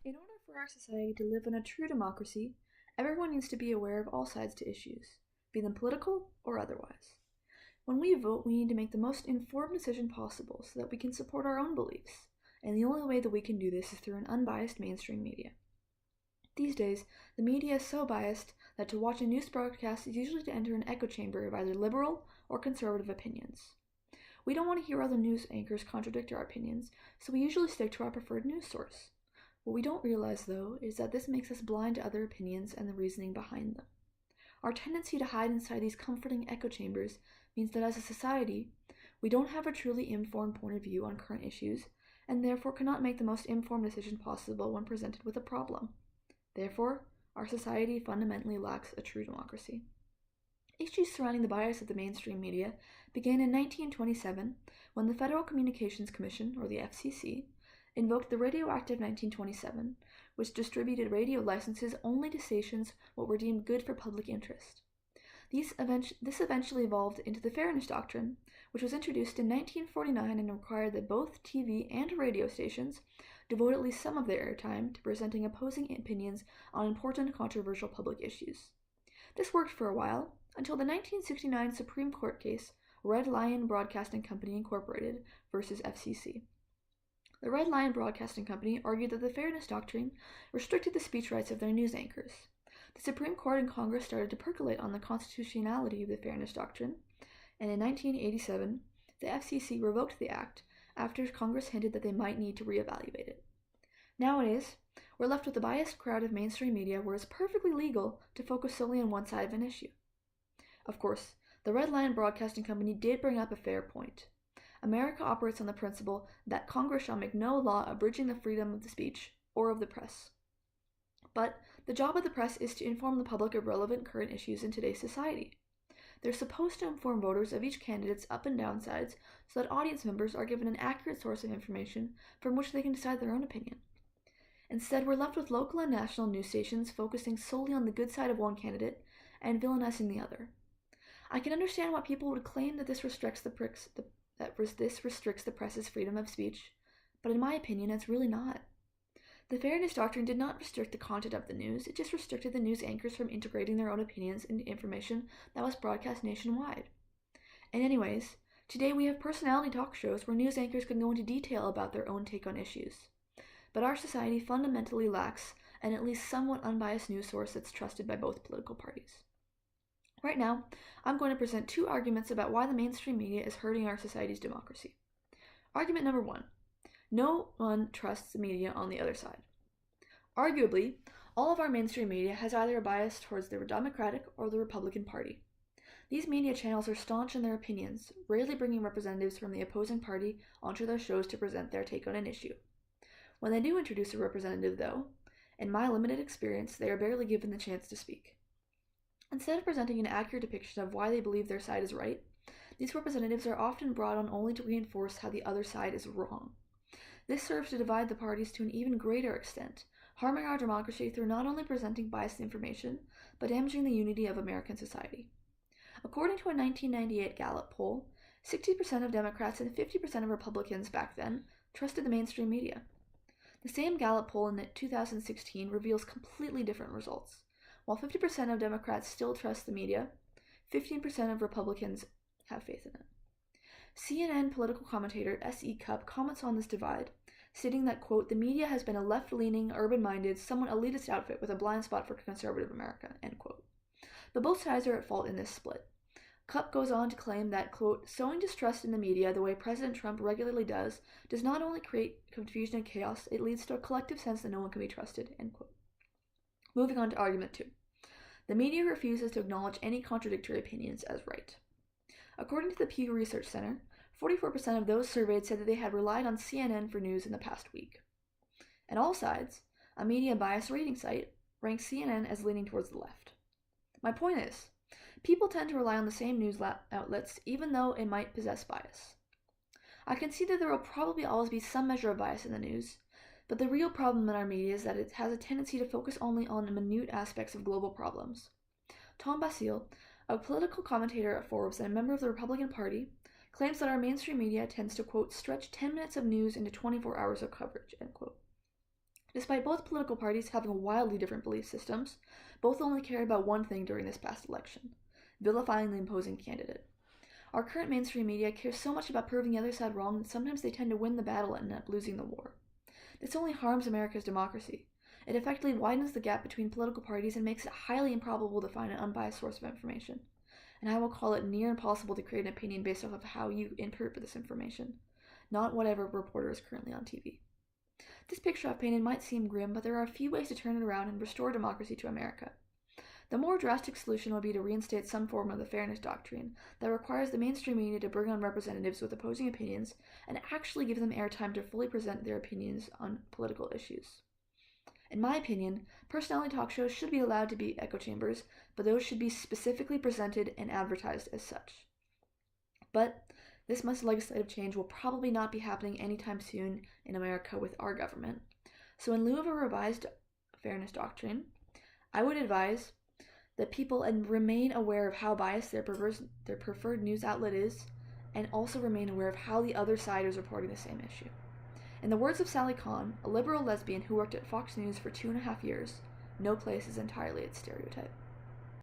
In order for our society to live in a true democracy, everyone needs to be aware of all sides to issues, be them political or otherwise. When we vote, we need to make the most informed decision possible so that we can support our own beliefs, and the only way that we can do this is through an unbiased mainstream media. These days, the media is so biased that to watch a news broadcast is usually to enter an echo chamber of either liberal or conservative opinions. We don't want to hear other news anchors contradict our opinions, so we usually stick to our preferred news source. What we don't realize, though, is that this makes us blind to other opinions and the reasoning behind them. Our tendency to hide inside these comforting echo chambers means that as a society, we don't have a truly informed point of view on current issues, and therefore cannot make the most informed decision possible when presented with a problem. Therefore, our society fundamentally lacks a true democracy. Issues surrounding the bias of the mainstream media began in 1927 when the Federal Communications Commission, or the FCC, invoked the Radioactive 1927, which distributed radio licenses only to stations what were deemed good for public interest. This eventually evolved into the Fairness Doctrine, which was introduced in 1949 and required that both TV and radio stations devote at least some of their airtime to presenting opposing opinions on important controversial public issues. This worked for a while, until the 1969 Supreme Court case Red Lion Broadcasting Company Incorporated versus FCC. The Red Lion Broadcasting Company argued that the Fairness Doctrine restricted the speech rights of their news anchors. The Supreme Court and Congress started to percolate on the constitutionality of the Fairness Doctrine, and in 1987, the FCC revoked the act after Congress hinted that they might need to reevaluate it. Nowadays, we're left with a biased crowd of mainstream media where it's perfectly legal to focus solely on one side of an issue. Of course, the Red Lion Broadcasting Company did bring up a fair point. America operates on the principle that Congress shall make no law abridging the freedom of the speech or of the press. But the job of the press is to inform the public of relevant current issues in today's society. They're supposed to inform voters of each candidate's up and downsides so that audience members are given an accurate source of information from which they can decide their own opinion. Instead, we're left with local and national news stations focusing solely on the good side of one candidate and villainizing the other. I can understand why people would claim that this restricts the press's freedom of speech, but in my opinion, it's really not. The Fairness Doctrine did not restrict the content of the news, it just restricted the news anchors from integrating their own opinions into information that was broadcast nationwide. And anyways, today we have personality talk shows where news anchors can go into detail about their own take on issues. But our society fundamentally lacks an at least somewhat unbiased news source that's trusted by both political parties. Right now, I'm going to present two arguments about why the mainstream media is hurting our society's democracy. Argument number one. No one trusts the media on the other side. Arguably, all of our mainstream media has either a bias towards the Democratic or the Republican Party. These media channels are staunch in their opinions, rarely bringing representatives from the opposing party onto their shows to present their take on an issue. When they do introduce a representative, though, in my limited experience, they are barely given the chance to speak. Instead of presenting an accurate depiction of why they believe their side is right, these representatives are often brought on only to reinforce how the other side is wrong. This serves to divide the parties to an even greater extent, harming our democracy through not only presenting biased information, but damaging the unity of American society. According to a 1998 Gallup poll, 60% of Democrats and 50% of Republicans back then trusted the mainstream media. The same Gallup poll in 2016 reveals completely different results. While 50% of Democrats still trust the media, 15% of Republicans have faith in it. CNN political commentator S.E. Cupp comments on this divide, stating that, quote, the media has been a left-leaning, urban-minded, somewhat elitist outfit with a blind spot for conservative America, end quote. But both sides are at fault in this split. Cupp goes on to claim that, quote, sowing distrust in the media the way President Trump regularly does not only create confusion and chaos, it leads to a collective sense that no one can be trusted, end quote. Moving on to argument two. The media refuses to acknowledge any contradictory opinions as right. According to the Pew Research Center, 44% of those surveyed said that they had relied on CNN for news in the past week. And All Sides, a media bias rating site, ranks CNN as leaning towards the left. My point is, people tend to rely on the same news outlets even though it might possess bias. I can see that there will probably always be some measure of bias in the news, but the real problem in our media is that it has a tendency to focus only on minute aspects of global problems. Tom Basile, a political commentator at Forbes and a member of the Republican Party, claims that our mainstream media tends to, quote, stretch 10 minutes of news into 24 hours of coverage, end quote. Despite both political parties having wildly different belief systems, both only cared about one thing during this past election: vilifying the opposing candidate. Our current mainstream media cares so much about proving the other side wrong that sometimes they tend to win the battle and end up losing the war. This only harms America's democracy. It effectively widens the gap between political parties and makes it highly improbable to find an unbiased source of information. And I will call it near impossible to create an opinion based off of how you interpret this information, not whatever reporter is currently on TV. This picture I've painted might seem grim, but there are a few ways to turn it around and restore democracy to America. The more drastic solution would be to reinstate some form of the fairness doctrine that requires the mainstream media to bring on representatives with opposing opinions and actually give them airtime to fully present their opinions on political issues. In my opinion, personality talk shows should be allowed to be echo chambers, but those should be specifically presented and advertised as such. But this much legislative change will probably not be happening anytime soon in America with our government. So in lieu of a revised fairness doctrine, I would advise that people remain aware of how biased their preferred news outlet is, and also remain aware of how the other side is reporting the same issue. In the words of Sally Kahn, a liberal lesbian who worked at Fox News for 2.5 years, no place is entirely its stereotype.